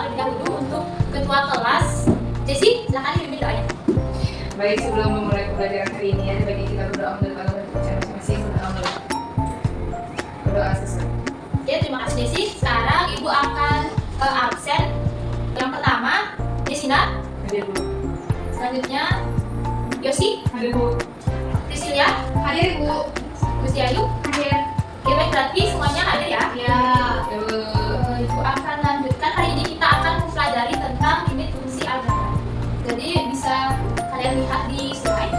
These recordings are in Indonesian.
terlebih dahulu untuk ketua kelas. Jesse, silakan dipimpin doanya. Baik, sebelum memulai pembelajaran hari ini, ada baiknya kita berdoa menurut Allah dan percaya masing-masing. Berdoa sesuai. Oke, terima kasih Jesse. Sekarang Ibu akan absen. Yang pertama, Desina. Hadir, Bu. Selanjutnya, Yosi. Hadir, Bu. Priscilia. Hadir, Bu. Gustiayu. Hadir. Oke, baik, berarti semuanya hadir ya? Ya. Ibu akan lanjutkan. Hari ini kita akan mempelajari tentang limit fungsi aljabar. Jadi bisa kalian lihat di slide.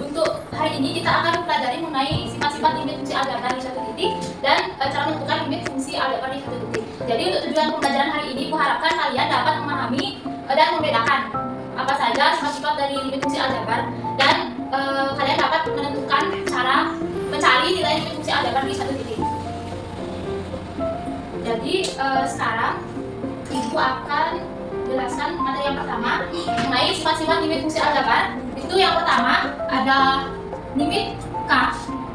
Untuk hari ini kita akan mempelajari mengenai sifat-sifat limit fungsi aljabar di satu titik dan cara menentukan limit fungsi aljabar di satu titik. Jadi untuk tujuan pembelajaran hari ini, Ibu harapkan kalian dapat memahami dan membedakan apa saja sifat-sifat dari limit fungsi aljabar dan kalian dapat menentukan cara mencari nilai limit fungsi aljabar di satu titik. Jadi sekarang Ibu akan jelaskan materi yang pertama mengenai sifat-sifat limit fungsi aljabar. Itu yang pertama ada limit K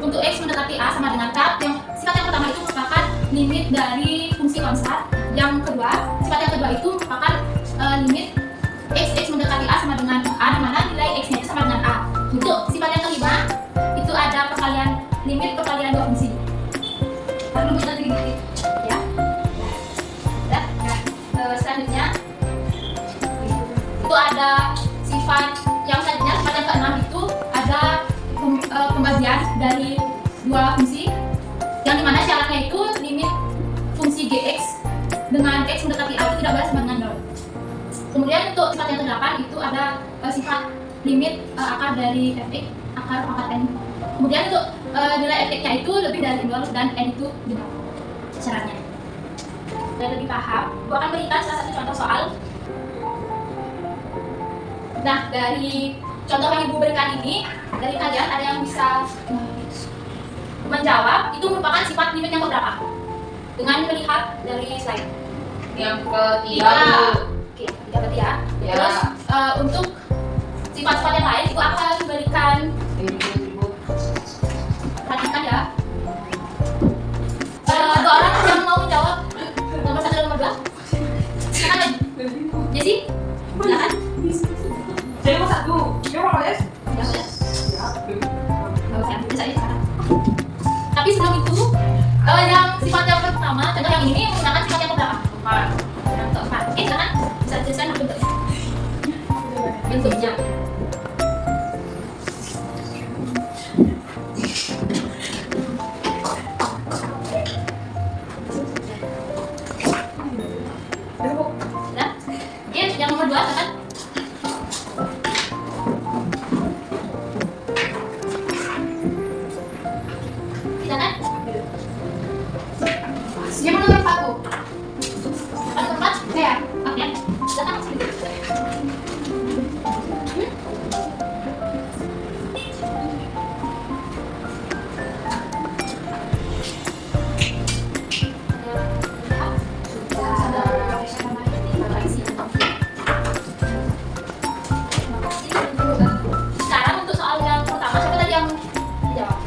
untuk X mendekati A sama dengan K. Yang sifat yang pertama itu merupakan limit dari fungsi konstan. Yang kedua, sifat yang kedua itu merupakan limit X mendekati A sama dengan A, di mana nilai X-nya itu sama dengan A. Untuk sifat yang kelima itu ada limit perkalian dua fungsi. Perlu kita sedikit ya. Selanjutnya itu ada sifat yang selanjutnya, sifat yang keenam itu ada pembagian dari dua fungsi yang dimana syaratnya itu limit fungsi Gx dengan X mendekati A itu tidak boleh sama dengan 0. Kemudian untuk sifat yang ke-8 itu ada sifat limit akar dari fx, akar pangkat n. Kemudian untuk nilai fx-nya itu lebih dari 0 dan n itu 5 syaratnya. Dan lebih paham, Ibu akan berikan salah satu contoh soal. Nah, dari contoh yang Ibu berikan ini, dari kalian ada yang bisa menjawab itu merupakan sifat limit yang keberapa? Dengan melihat dari slide. Yang ketiga, Bu. Oke, yang ketiga. Ya. Terus untuk sifat-sifat yang lain Ibu akan berikan. Perhatikan ya. Ada orang yang mau menjawab nomor 1 dan nomor 2? Silakan. Jesse? Silakan. Jadi nomor 1. Coba Pak Des. Ya. Oke, bisa aja sekarang. Tapi sebelum itu, yang sifat yang pertama, contoh yang ini menggunakan sifat yang keberapa? Yang keempat. Oke, silakan. Bisa jelaskan bentuknya. Bentuknya. Nah, oke, yang nomor 2 silakan. Silakan. Yang nomor 1. Ada tempat? Saya. Oke, silakan. Sekarang untuk soal yang pertama, siapa tadi yang jawab?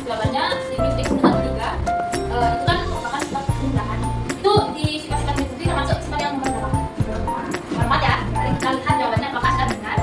Jawabannya limit X dengan 3 itu kan merupakan sifat jumlahan. Itu di sifat-sifat limit itu termasuk sifat yang nomor berapa? Nomor 4 ya. Mari kita lihat jawabannya apakah sudah benar.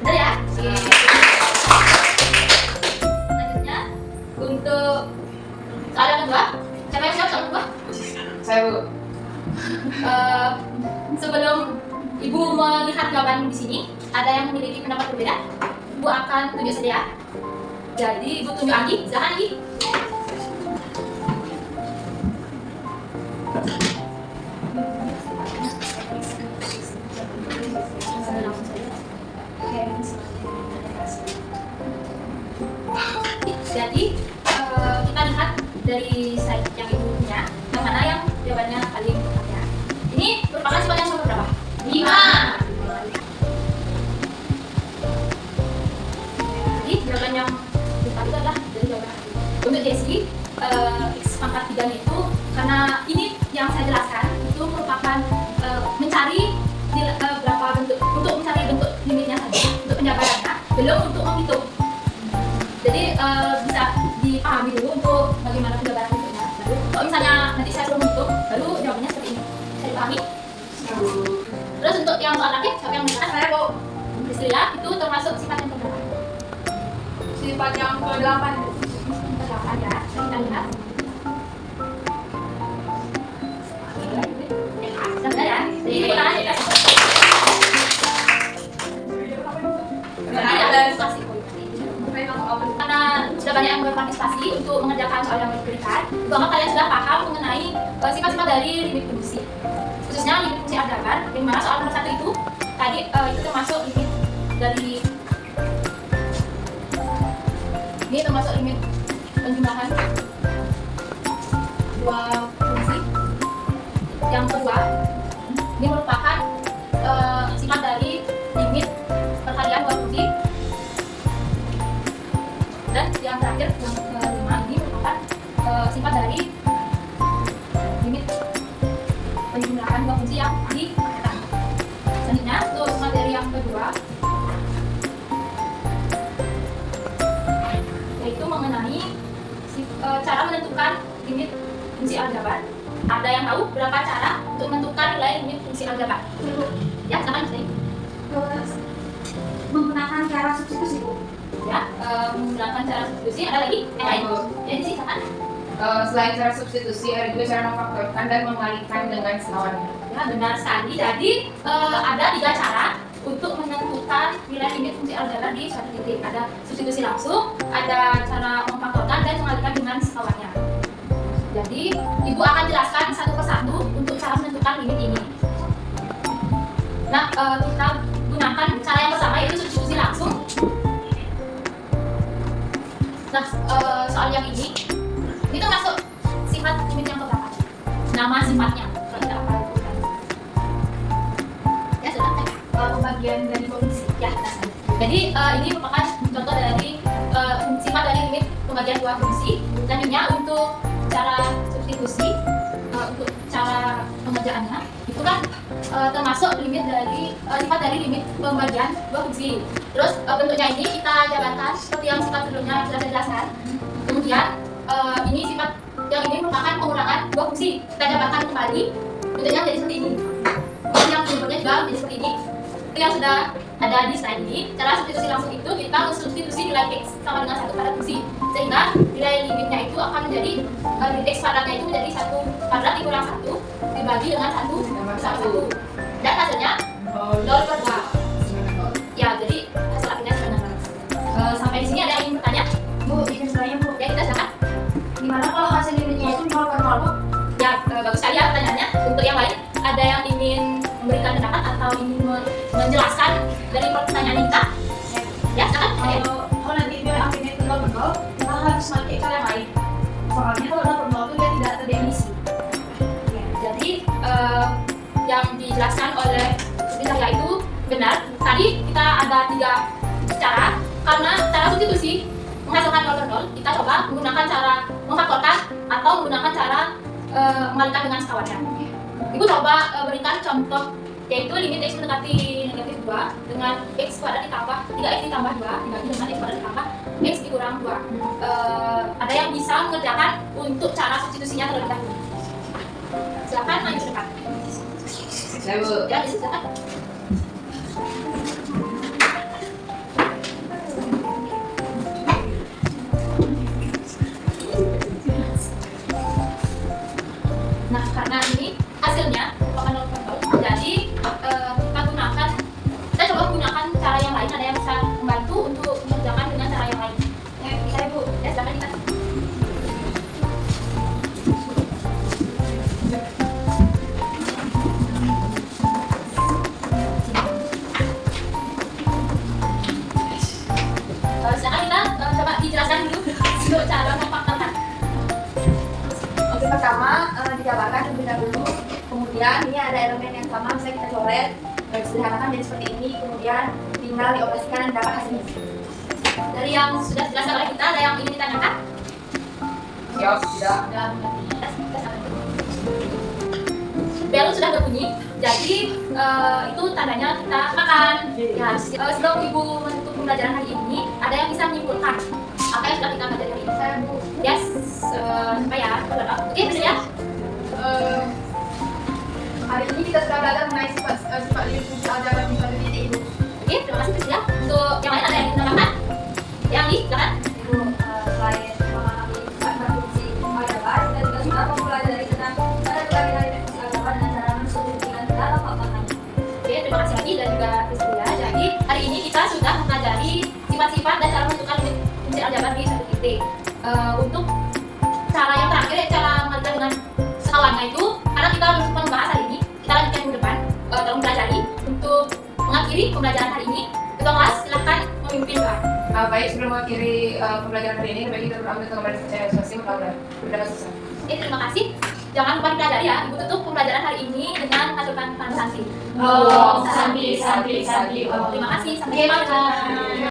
Benar ya? Selanjutnya untuk soal yang kedua, siapa yang jawab soal kedua? Saya, Bu. Sebelum Ibu melihat jawaban di sini, ada yang memiliki pendapat berbeda. Ibu akan tunjuk saja ya. Jadi Ibu tunjuk Anggi, silakan Anggi. Jadi kita lihat dari slide yang Ibu punya, yang mana yang jawabannya paling tepat ya. Ini merupakan sifat yang nomor berapa? 5. Jadi jawaban yang tepat itu adalah dari jawaban untuk Desi X pangkat 3 itu, karena ini yang saya jelaskan itu merupakan mencari berapa bentuk, untuk mencari bentuk limitnya saja untuk penjabarannya, belum untuk menghitung. Jadi bisa dipahami dulu untuk bagaimana penjabaran bentuknya. Baru kalau misalnya nanti saya suruh menghitung, baru jawabannya seperti ini. Saya dipahami. Terus untuk yang soal rakit, siapa yang menentukan? Saya Bu Priscilla. Itu termasuk sifat yang keberapa? Sifat yang ke-8. Ke-8 ya. Kita lihat. Benar ya? Jadi tepuk tangan ya. Karena sudah banyak yang berpartisipasi untuk mengerjakan soal yang diberikan, bahwa kalian sudah paham mengenai sifat-sifat dari limit fungsi, khususnya limit fungsi aljabar, di mana soal nomor 1 itu tadi itu termasuk limit dari ini termasuk limit penjumlahan dua fungsi. Yang kedua, ini merupakan sifat dari limit perkalian dua fungsi. Dan yang terakhir, yang kelima, ini merupakan sifat dari limit penjumlahan dua fungsi yang dikatakan. Selanjutnya, untuk materi yang kedua, yaitu mengenai cara menentukan limit fungsi aljabar. Ada yang tahu berapa cara untuk menentukan nilai limit fungsi aljabar? Ya, silakan Mas. Menggunakan cara substitusi, Bu. Ya, menggunakan cara substitusi. Ada lagi yang lain? Ya, di sini silakan. Selain cara substitusi, ada juga cara memfaktorkan dan mengalihkan dengan sekawannya. Ya, benar sekali. Jadi ada 3 cara untuk menentukan nilai limit fungsi aljabar di suatu titik. Ada substitusi langsung, ada cara memfaktorkan dan mengalihkan dengan sekawannya. Jadi Ibu akan jelaskan satu persatu untuk cara menentukan limit ini. Nah, kita gunakan cara yang pertama, yaitu substitusi langsung. Nah, soal yang ini masuk sifat limit yang keberapa? Nama sifatnya, kalau kita akan lakukan. Ya, sudah. Pembagian dari fungsi. Ya, nah. Jadi ini merupakan contoh dari sifat dari limit pembagian dua fungsi. Selanjutnya untuk cara substitusi, untuk cara pengerjaannya itu kan termasuk limit dari sifat dari limit pembagian dua fungsi. Terus bentuknya ini kita jabarkan seperti yang sifat sebelumnya yang sudah saya jelaskan. Kemudian ini sifat yang ini merupakan pengurangan dua fungsi. Kita jabarkan kembali, bentuknya jadi seperti ini. Dan yang berikutnya juga menjadi seperti ini. Itu yang sudah ada di slide ini. Cara substitusi langsung itu kita mensubstitusi nilai x sama dengan 1 pada fungsi, sehingga nilai limitnya itu akan menjadi limit x kuadratnya itu menjadi 1 kuadrat dikurang 1 dibagi dengan 1 sama 1, dan hasilnya 0/2. Ya, jadi hasil akhirnya sebenarnya. Sampai di sini ada yang ingin bertanya? Bu, izin bertanya, Bu. Ya, kita silakan. Gimana kalau hasil limitnya itu 0/0, Bu? Ya, bagus sekali ya pertanyaannya. Untuk yang lain, ada yang ingin memberikan pendapat atau ingin menjelaskan dari pertanyaan kita? Ya, silakan. Kalau nanti biar akhirnya itu 0/0, kita harus pakai cara yang lain. Soalnya kalau 0/0 itu dia tidak terdefinisi. Ya, jadi yang dijelaskan oleh saya itu benar. Tadi kita ada 3 cara. Karena cara substitusi menghasilkan 0/0, kita coba menggunakan cara memfaktorkan atau menggunakan cara mengalihkan dengan sekawannya. Ibu coba berikan contoh, yaitu limit x mendekati negatif 2 dengan x kuadrat ditambah 3x ditambah 2 dibagi dengan x kuadrat ditambah x dikurang 2. Ada yang bisa mengerjakan untuk cara substitusinya terlebih dahulu? Silakan maju ke depan. Saya Bu. Ya, silakan. Nah, karena ini hasilnya merupakan 0/0, jadi kita coba gunakan cara yang lain. Ada yang bisa membantu untuk mengerjakan dengan cara yang lain? Ya, bisa Ibu. Ya, silakan kita. Silakan kita coba dijelaskan dulu untuk cara memfaktorkan. Oke, pertama dijabarkan terlebih dahulu. Kemudian ini ada elemen yang sama, bisa kita coret, disederhanakan jadi seperti ini. Kemudian tinggal dioperasikan dan dapat hasilnya. Dari yang sudah dijelaskan oleh kita, ada yang ingin ditanyakan? Siap, tidak. Bel sudah berbunyi, jadi itu tandanya kita makan. Ya, sebelum Ibu menutup pembelajaran hari ini, ada yang bisa menyimpulkan apa yang sudah kita pelajari hari ini? Saya Bu, sampai ya. Oke, bisa ya. Hari ini kita sudah belajar mengenai sifat limit fungsi aljabar di suatu titik, Ibu. Oke, terima kasih Priscilla. Untuk yang lain ada yang ditambahkan? Yang di silakan. Ibu, selain memahami sifat dan fungsi aljabar, kita juga sudah mempelajari tentang berbagai dari fungsi aljabar dan cara mensolusikan dalam paparan. Oke, terima kasih lagi dan juga Priscilla. Jadi hari ini kita sudah mempelajari sifat-sifat dan cara menentukan limit fungsi aljabar di suatu titik. Untuk cara yang terakhir, cara mengajar dengan sekawannya itu, karena kita belum sempat membahas hari ini, kita lanjutkan minggu depan. Tolong pelajari. Untuk mengakhiri pembelajaran hari ini, ketua kelas silahkan memimpin doa. Baik, sebelum mengakhiri pembelajaran hari ini, baik kita berdoa untuk kembali percaya sosial berdoa susah. Oke, terima kasih. Jangan lupa dipelajari ya. Ibu tutup pembelajaran hari ini dengan menghasilkan pesan santi. Om Santi, Santi, Santi, Om. Terima kasih. Sampai jumpa.